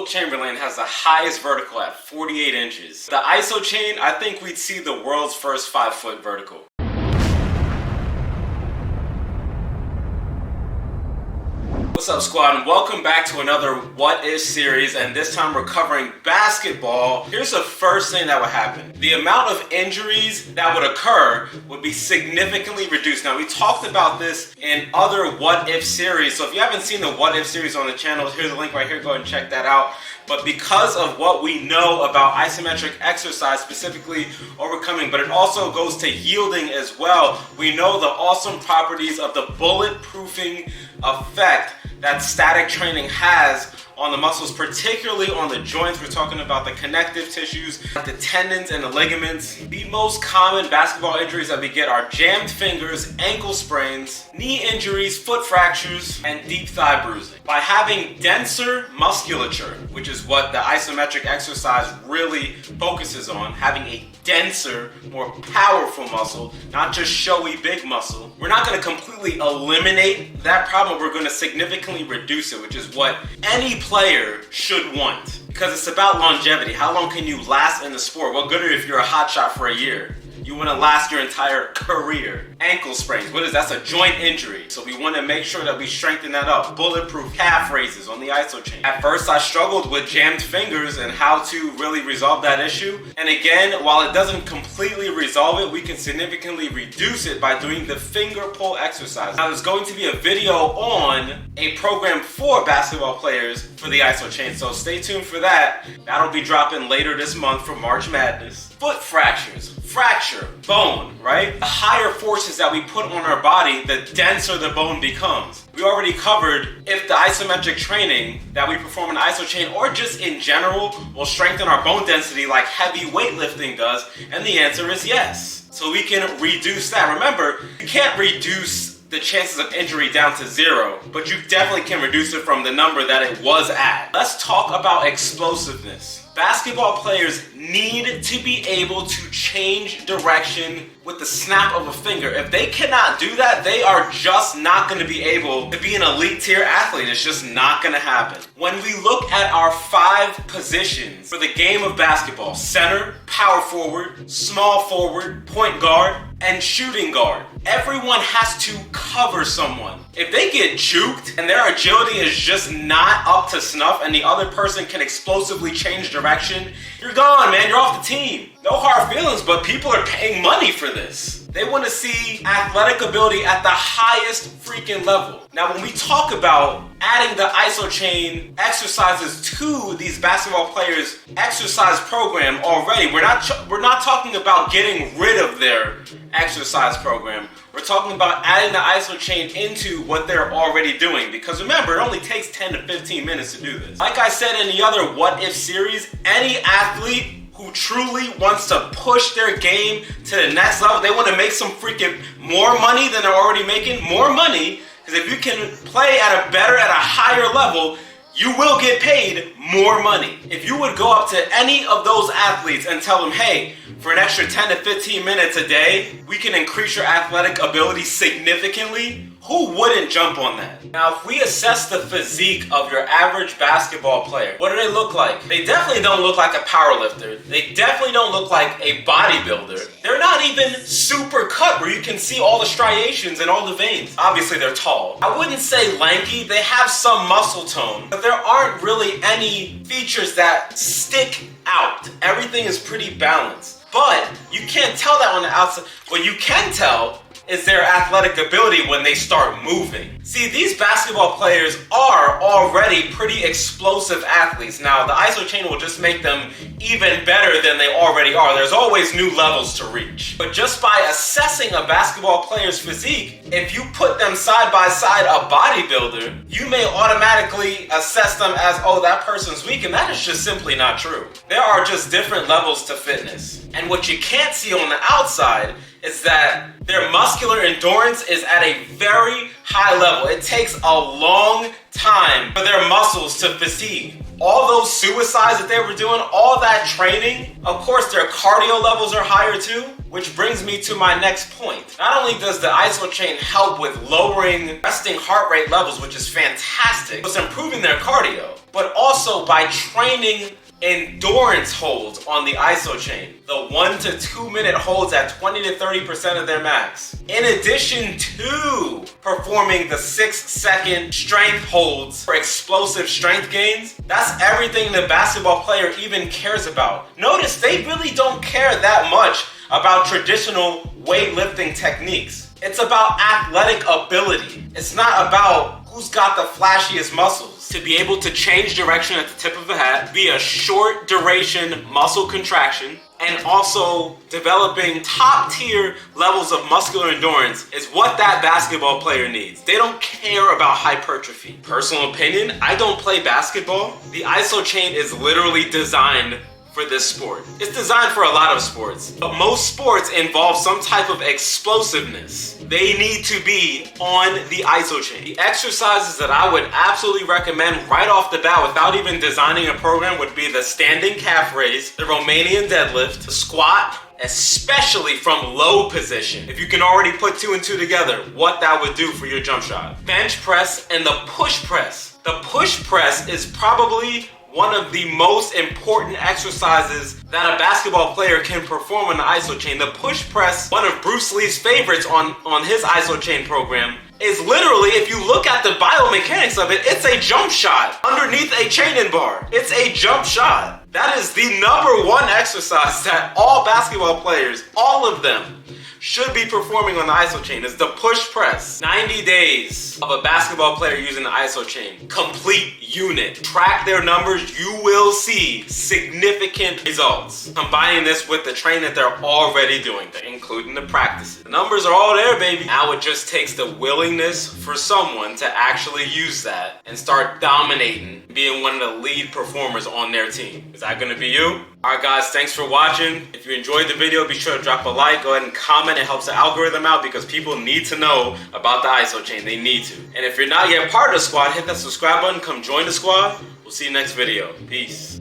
Wilt Chamberlain has the highest vertical at 48 inches. The Isochain, I think we'd see the world's first 5-foot vertical. What's up, squad, and welcome back to another What If series, and this time we're covering basketball. Here's the first thing that would happen. The amount of injuries that would occur would be significantly reduced. Now, we talked about this in other What If series, so if you haven't seen the What If series on the channel, here's the link right here, go ahead and check that out. But because of what we know about isometric exercise, specifically overcoming, but it also goes to yielding as well, we know the awesome properties of the bulletproofing effect that static training has on the muscles, particularly on the joints. We're talking about the connective tissues, the tendons and the ligaments. The most common basketball injuries that we get are jammed fingers, ankle sprains, knee injuries, foot fractures, and deep thigh bruising. By having denser musculature, which is what the isometric exercise really focuses on, having a denser, more powerful muscle, not just showy big muscle, we're not going to completely eliminate that problem. We're going to significantly reduce it, which is what any player should want, because it's about longevity. How long can you last in the sport? What good if you're a hotshot for a year? You want to last your entire career. Ankle sprains, what is that? That's a joint injury. So we want to make sure that we strengthen that up. Bulletproof calf raises on the Isochain. At first I struggled with jammed fingers and how to really resolve that issue. And again, while it doesn't completely resolve it, we can significantly reduce it by doing the finger pull exercise. Now there's going to be a video on a program for basketball players for the Isochain, so stay tuned for that. That'll be dropping later this month for March Madness. Foot fractures, fracture, bone, right? The higher forces that we put on our body, the denser the bone becomes. We already covered if the isometric training that we perform in the Isochain or just in general will strengthen our bone density like heavy weightlifting does, and the answer is yes. So we can reduce that. Remember, you can't reduce the chances of injury down to 0, but you definitely can reduce it from the number that it was at. Let's talk about explosiveness. Basketball players need to be able to change direction with the snap of a finger. If they cannot do that, they are just not going to be able to be an elite tier athlete. It's just not going to happen. When we look at our 5 positions for the game of basketball: center, power forward, small forward, point guard, and shooting guard, everyone has to cover someone. If they get juked and their agility is just not up to snuff and the other person can explosively change direction, you're gone, man. You're off the team. No hard feelings, but people are paying money for this. They want to see athletic ability at the highest freaking level. Now, when we talk about adding the Isochain exercises to these basketball players' exercise program already, we're not talking about getting rid of their exercise program. We're talking about adding the Isochain into what they're already doing, because remember, it only takes 10 to 15 minutes to do this. Like I said in the other What If series, any athlete who truly wants to push their game to the next level, they want to make some freaking more money than they're already making, more money, because if you can play at a higher level, you will get paid more money. If you would go up to any of those athletes and tell them, hey, for an extra 10 to 15 minutes a day, we can increase your athletic ability significantly, who wouldn't jump on that? Now, if we assess the physique of your average basketball player, what do they look like? They definitely don't look like a powerlifter. They definitely don't look like a bodybuilder. They're not even super cut where you can see all the striations and all the veins. Obviously, they're tall. I wouldn't say lanky. They have some muscle tone, but there aren't really any features that stick out. Everything is pretty balanced. But you can't tell that on the outside. What you can tell is their athletic ability when they start moving. See, these basketball players are already pretty explosive athletes. Now, the Isochain will just make them even better than they already are. There's always new levels to reach. But just by assessing a basketball player's physique, if you put them side by side a bodybuilder, you may automatically assess them as, oh, that person's weak, and that is just simply not true. There are just different levels to fitness. And what you can't see on the outside is that their muscular endurance is at a very high level. It takes a long time for their muscles to fatigue. All those suicides that they were doing, all that training, of course their cardio levels are higher too, which brings me to my next point. Not only does the Isochain help with lowering resting heart rate levels, which is fantastic, it's improving their cardio. but also by training endurance holds on the Isochain. The 1 to 2 minute holds at 20 to 30% of their max. In addition to performing the 6-second strength holds for explosive strength gains, that's everything the basketball player even cares about. Notice they really don't care that much about traditional weightlifting techniques. It's about athletic ability. It's not about who's got the flashiest muscles. To be able to change direction at the tip of a hat via short duration muscle contraction and also developing top tier levels of muscular endurance is what that basketball player needs. They don't care about hypertrophy. Personal opinion, I don't play basketball. The Isochain is literally designed for this sport. It's designed for a lot of sports, but most sports involve some type of explosiveness. They need to be on the Isochain. The exercises that I would absolutely recommend right off the bat without even designing a program would be the standing calf raise, the Romanian deadlift, the squat, especially from low position. If you can already put 2 and 2 together, what that would do for your jump shot. Bench press and the push press. The push press is probably one of the most important exercises that a basketball player can perform on the Isochain. The push press, one of Bruce Lee's favorites on his Isochain program, is literally, if you look at the biomechanics of it, it's a jump shot underneath a chain-in bar. It's a jump shot. That is the #1 exercise that all basketball players, all of them, should be performing on the Isochain is the push press. 90 days of a basketball player using the Isochain. Complete unit. Track their numbers, you will see significant results. Combining this with the training that they're already doing, including the practices. The numbers are all there, baby. Now it just takes the willingness for someone to actually use that and start dominating, being one of the lead performers on their team. Is that gonna be you? Alright guys, thanks for watching. If you enjoyed the video, be sure to drop a like, go ahead and comment. It helps the algorithm out because people need to know about the Isochain. They need to. And if you're not yet part of the squad, hit that subscribe button, come join the squad. We'll see you next video. Peace.